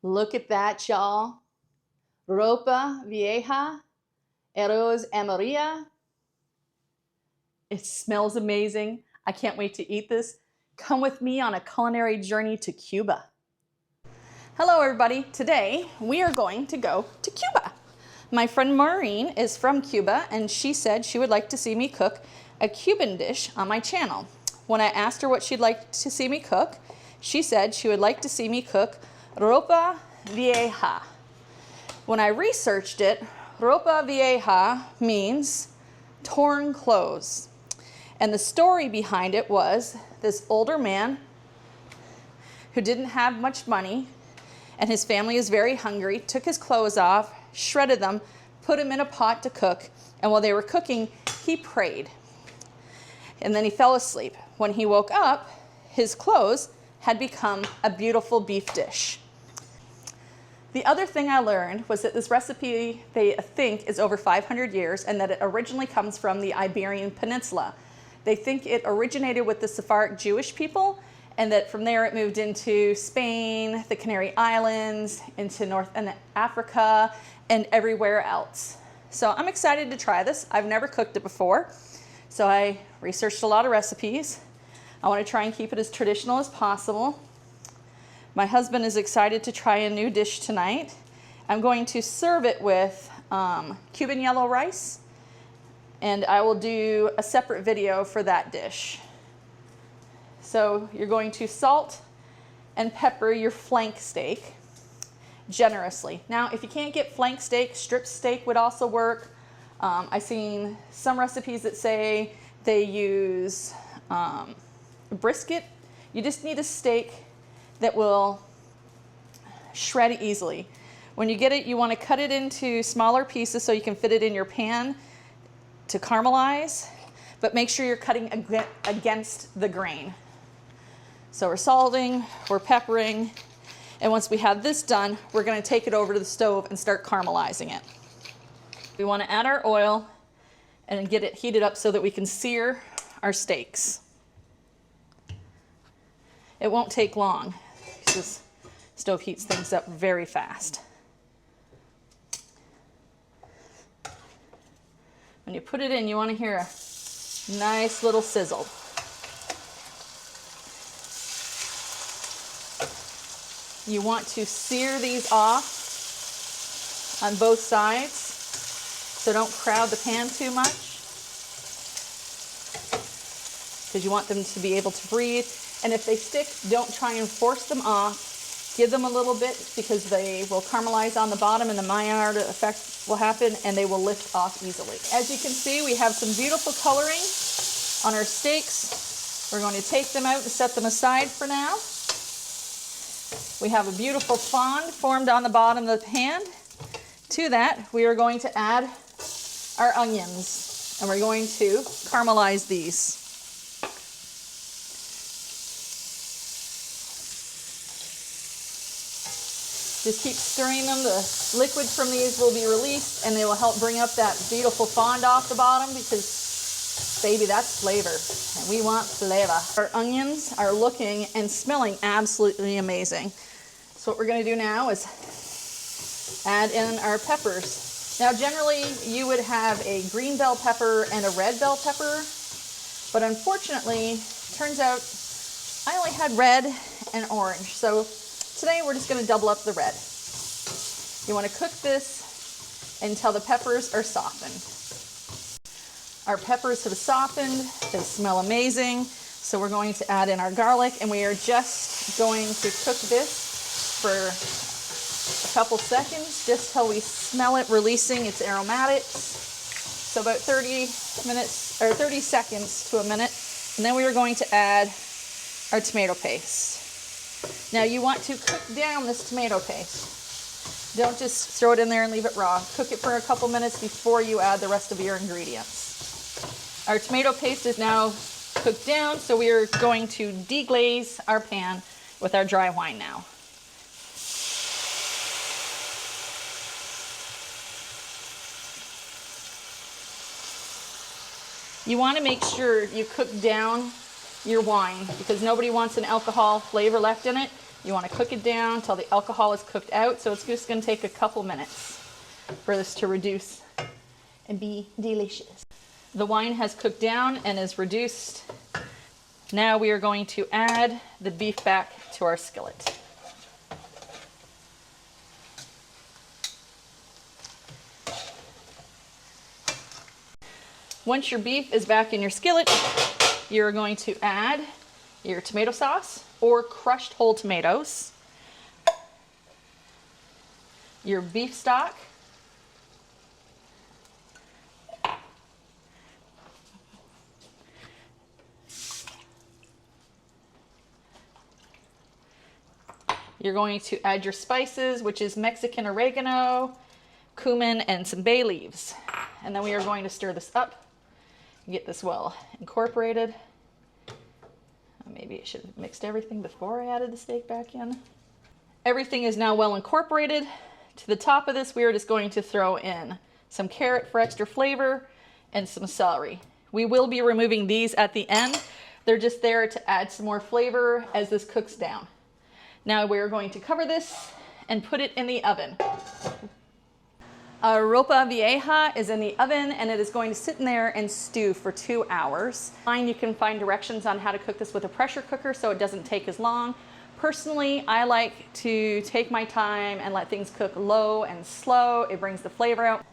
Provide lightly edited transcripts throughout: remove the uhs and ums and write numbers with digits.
Look at that, y'all. Ropa Vieja, arroz amarillo. It smells amazing. I can't wait to eat this. Come with me on a culinary journey to Cuba. Hello everybody. Today we are going to go to Cuba. My friend Maureen is from Cuba and she said she would like to see me cook a Cuban dish on my channel. When I asked her what she'd like to see me cook, she said she would like to see me cook Ropa Vieja. When I researched it, Ropa Vieja means torn clothes. And the story behind it was this older man who didn't have much money and his family is very hungry, took his clothes off, shredded them, put them in a pot to cook, and while they were cooking, he prayed. And then he fell asleep. When he woke up, his clothes had become a beautiful beef dish. The other thing I learned was that this recipe, they think, is over 500 years and that it originally comes from the Iberian Peninsula. They think it originated with the Sephardic Jewish people and that from there it moved into Spain, the Canary Islands, into North Africa, and everywhere else. So I'm excited to try this. I've never cooked it before, so I researched a lot of recipes. I want to try and keep it as traditional as possible. My husband is excited to try a new dish tonight. I'm going to serve it with Cuban yellow rice, and I will do a separate video for that dish. So you're going to salt and pepper your flank steak generously. Now, if you can't get flank steak, strip steak would also work. I've seen some recipes that say they use brisket. You just need a steak that will shred easily. When you get it, you want to cut it into smaller pieces so you can fit it in your pan to caramelize, but make sure you're cutting against the grain. So we're salting, we're peppering, and once we have this done, we're going to take it over to the stove and start caramelizing it. We want to add our oil and get it heated up so that we can sear our steaks. It won't take long because this stove heats things up very fast. When you put it in, you want to hear a nice little sizzle. You want to sear these off on both sides, so don't crowd the pan too much, because you want them to be able to breathe. And if they stick, don't try and force them off. Give them a little bit because they will caramelize on the bottom and the Maillard effect will happen and they will lift off easily. As you can see, we have some beautiful coloring on our steaks. We're going to take them out and set them aside for now. We have a beautiful fond formed on the bottom of the pan. To that, we are going to add our onions and we're going to caramelize these. Just keep stirring them. The liquid from these will be released and they will help bring up that beautiful fond off the bottom because, baby, that's flavor and we want flavor. Our onions are looking and smelling absolutely amazing. So what we're going to do now is add in our peppers. Now generally you would have a green bell pepper and a red bell pepper, but unfortunately, turns out I only had red and orange. So today we're just going to double up the red. You want to cook this until the peppers are softened. Our peppers have softened, they smell amazing, so we're going to add in our garlic and we are just going to cook this for a couple seconds just till we smell it releasing its aromatics. So about 30 minutes or 30 seconds to a minute, and then we are going to add our tomato paste. Now you want to cook down this tomato paste. Don't just throw it in there and leave it raw. Cook it for a couple minutes before you add the rest of your ingredients. Our tomato paste is now cooked down, so we are going to deglaze our pan with our dry wine now. You want to make sure you cook down your wine because nobody wants an alcohol flavor left in it. You want to cook it down until the alcohol is cooked out. So it's just going to take a couple minutes for this to reduce and be delicious. The wine has cooked down and is reduced. Now we are going to add the beef back to our skillet. Once your beef is back in your skillet, you're going to add your tomato sauce or crushed whole tomatoes, your beef stock, you're going to add your spices, which is Mexican oregano, cumin, and some bay leaves. And then we are going to stir this up and get this well incorporated. Maybe I should have mixed everything before I added the steak back in. Everything is now well incorporated. To the top of this, we are just going to throw in some carrot for extra flavor and some celery. We will be removing these at the end. They're just there to add some more flavor as this cooks down. Now we're going to cover this and put it in the oven. Our Ropa Vieja is in the oven and it is going to sit in there and stew for 2 hours. You can find directions on how to cook this with a pressure cooker so it doesn't take as long. Personally, I like to take my time and let things cook low and slow. It brings the flavor out.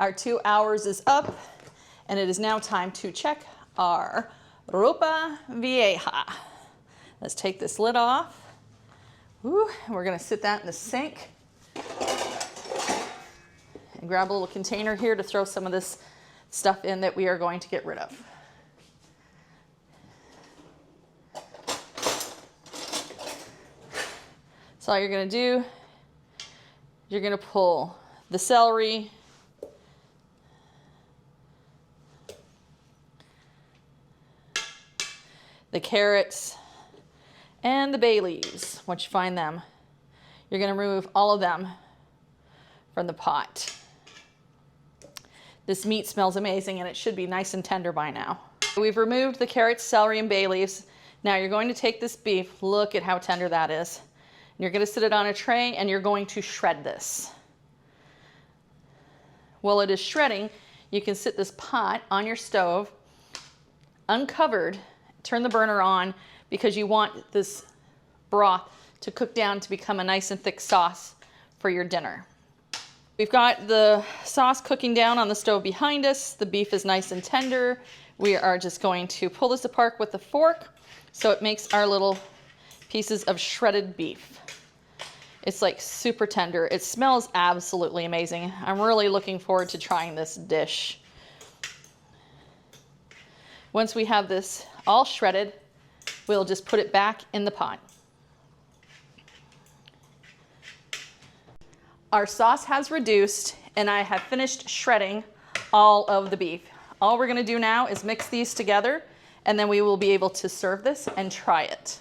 Our 2 hours is up and it is now time to check our Ropa Vieja. Let's take this lid off. Ooh, we're gonna sit that in the sink. And grab a little container here to throw some of this stuff in that we are going to get rid of. So all you're going to do, you're going to pull the celery, the carrots, and the bay leaves, once you find them. You're going to remove all of them from the pot. This meat smells amazing and it should be nice and tender by now. We've removed the carrots, celery, and bay leaves. Now you're going to take this beef, look at how tender that is. And you're going to sit it on a tray and you're going to shred this. While it is shredding, you can sit this pot on your stove, uncovered, turn the burner on because you want this broth to cook down to become a nice and thick sauce for your dinner. We've got the sauce cooking down on the stove behind us. The beef is nice and tender. We are just going to pull this apart with a fork so it makes our little pieces of shredded beef. It's like super tender. It smells absolutely amazing. I'm really looking forward to trying this dish. Once we have this all shredded, we'll just put it back in the pot. Our sauce has reduced and I have finished shredding all of the beef. All we're going to do now is mix these together and then we will be able to serve this and try it.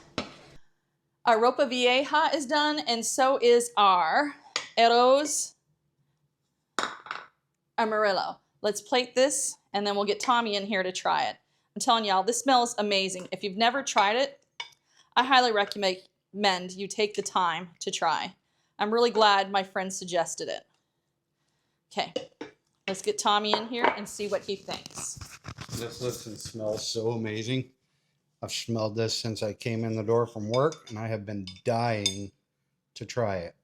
Our Ropa Vieja is done and so is our arroz amarillo. Let's plate this and then we'll get Tommy in here to try it. I'm telling y'all, this smells amazing. If you've never tried it, I highly recommend you take the time to try. I'm really glad my friend suggested it. Okay, let's get Tommy in here and see what he thinks. This looks and smells so amazing. I've smelled this since I came in the door from work and I have been dying to try it.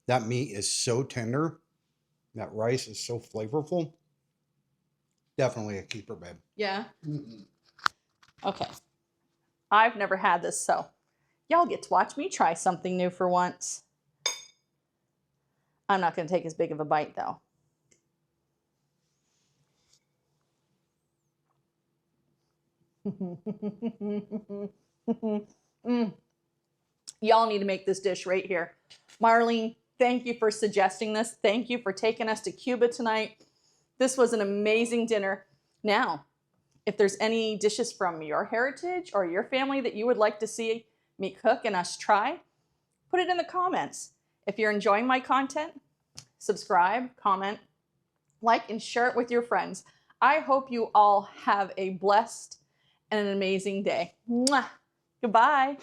That meat is so tender. That rice is so flavorful. Definitely a keeper, babe. Yeah? Okay. I've never had this, so y'all get to watch me try something new for once. I'm not going to take as big of a bite, though. Y'all need to make this dish right here. Marlene, thank you for suggesting this. Thank you for taking us to Cuba tonight. This was an amazing dinner. Now, if there's any dishes from your heritage or your family that you would like to see me cook and us try, put it in the comments. If you're enjoying my content, subscribe, comment, like, and share it with your friends. I hope you all have a blessed and an amazing day. Mwah. Goodbye.